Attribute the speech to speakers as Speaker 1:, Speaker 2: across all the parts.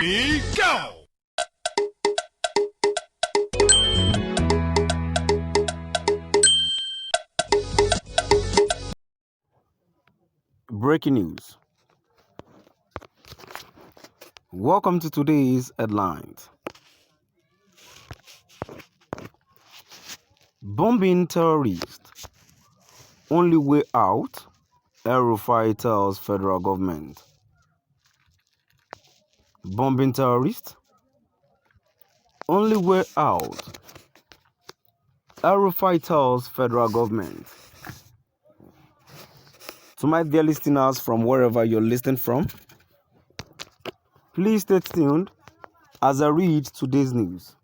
Speaker 1: Ready, go!
Speaker 2: Breaking news. Welcome to today's headlines. Bombing terrorists. Only way out, Rufai tells federal government. Bombing terrorists. Only way out, Rufai tells federal government. To my dear listeners from wherever you're listening from, please stay tuned as I read today's news.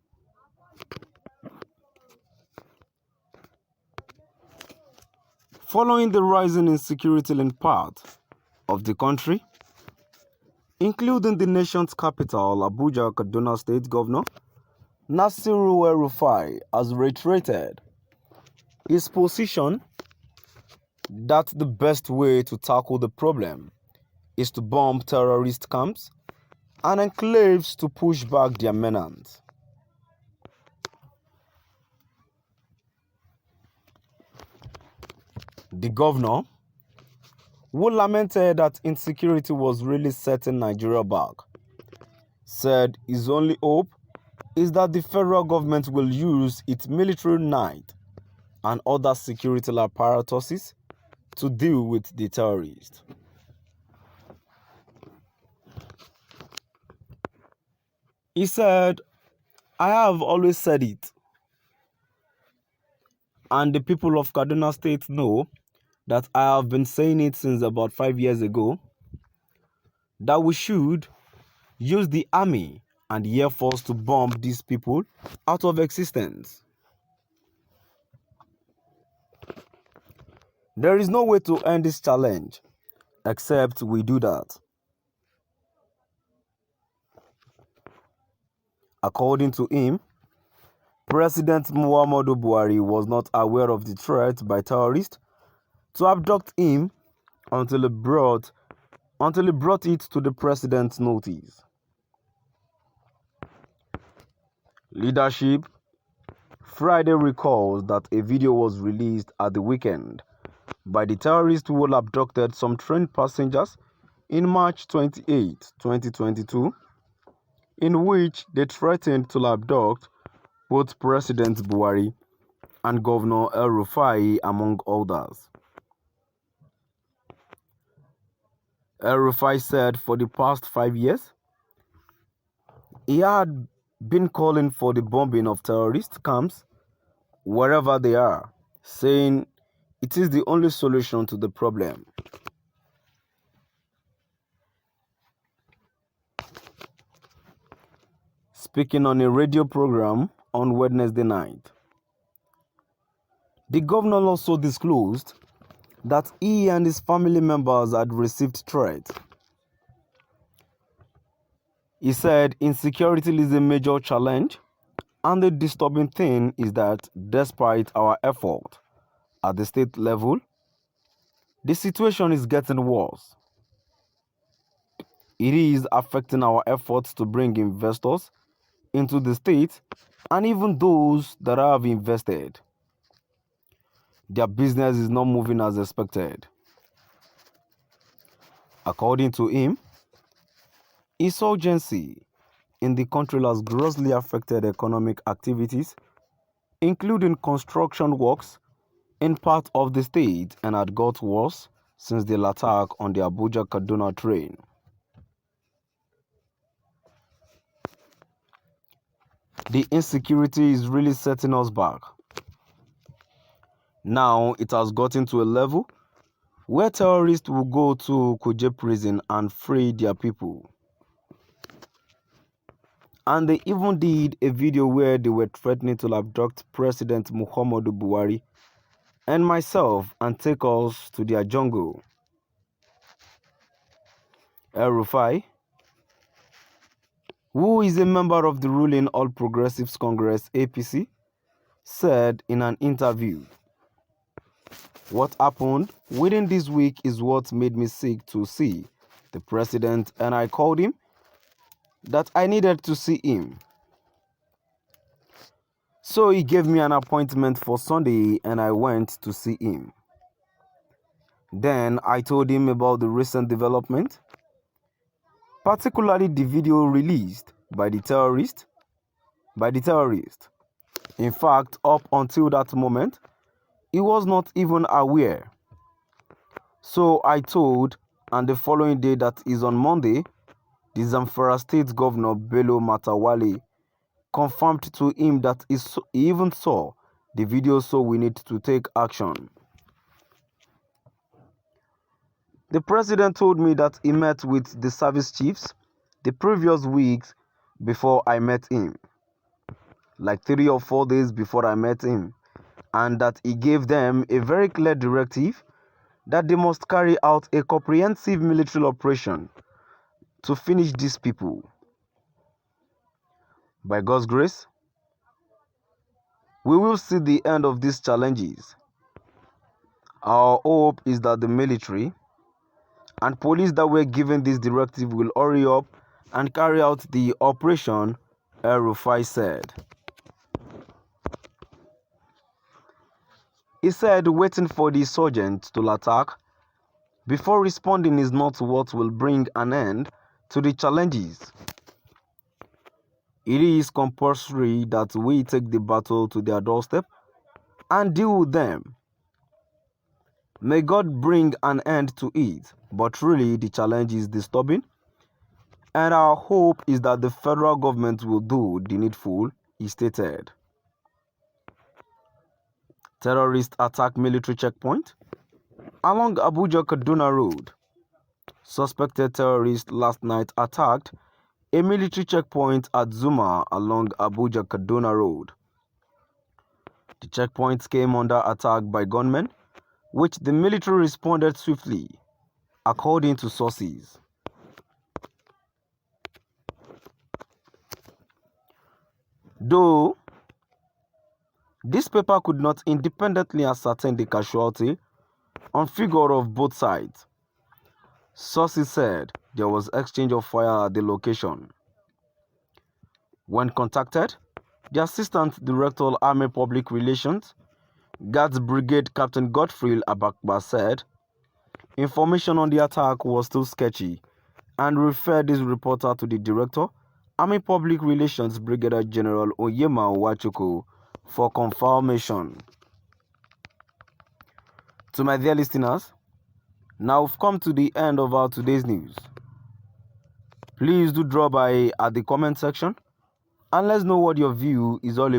Speaker 2: Following the rising insecurity in part of the country, including the nation's capital, Abuja, Kaduna State Governor Nasiru Rufai has reiterated his position that the best way to tackle the problem is to bomb terrorist camps and enclaves to push back their menace. The governor, who lamented that insecurity was really setting Nigeria back, said his only hope is that the federal government will use its military might and other security apparatuses to deal with the terrorists. He said, "I have always said it, and the people of Kaduna State know that I have been saying it since about 5 years ago, that we should use the army and the air force to bomb these people out of existence. There is no way to end this challenge except we do that." According to him, President Muhammadu Buhari was not aware of the threat by terrorists to abduct him until he brought it to the president's notice. Leadership Friday recalls that a video was released at the weekend by the terrorists who abducted some train passengers in March 28, 2022, in which they threatened to abduct both President Buhari and Governor Rufai, among others. Rufai said for the past 5 years, he had been calling for the bombing of terrorist camps wherever they are, saying it is the only solution to the problem. Speaking on a radio program on Wednesday night, the governor also disclosed that he and his family members had received threats. He said insecurity is a major challenge, and the disturbing thing is that despite our effort at the state level, the situation is getting worse. It is affecting our efforts to bring investors into the state, and even those that have invested, their business is not moving as expected. According to him, insurgency in the country has grossly affected economic activities, including construction works in part of the state, and had got worse since the attack on the Abuja-Kaduna train. The insecurity is really setting us back. Now it has gotten to a level where terrorists will go to Kuje prison and free their people. And they even did a video where they were threatening to abduct President Muhammadu Buhari and myself and take us to their jungle. Rufai, who is a member of the ruling All Progressives Congress APC, said in an interview, "What happened within this week is what made me sick to see the president, and I called him that I needed to see him. So he gave me an appointment for Sunday and I went to see him. Then I told him about the recent development, particularly the video released by the terrorist. In fact, up until that moment, he was not even aware. So I told, and the following day, that is on Monday, the Zamfara State Governor Bello Matawalle confirmed to him that he even saw the video, so we need to take action. The president told me that he met with the service chiefs the previous weeks before I met him, like 3 or 4 days before I met him, and that he gave them a very clear directive that they must carry out a comprehensive military operation to finish these people. By God's grace, we will see the end of these challenges. Our hope is that the military and police that were given this directive will hurry up and carry out the operation, Rufai said. He said waiting for the insurgents to attack before responding is not what will bring an end to the challenges. It is compulsory that we take the battle to their doorstep and deal with them. May God bring an end to it, but really the challenge is disturbing, and our hope is that the federal government will do the needful, he stated. Terrorists attack military checkpoint along Abuja-Kaduna Road. Suspected terrorists last night attacked a military checkpoint at Zuma along Abuja-Kaduna Road. The checkpoint came under attack by gunmen, which the military responded swiftly, according to sources. Though this paper could not independently ascertain the casualty on figure of both sides, sources said there was exchange of fire at the location. When contacted, the Assistant Director Army Public Relations, Guards Brigade Captain Godfrey Abakba said information on the attack was still sketchy and referred this reporter to the Director, Army Public Relations Brigadier General Oyema Wachuku, for confirmation. To my dear listeners, now we've come to the end of our today's news. Please do drop by at the comment section and let's know what your view is all about.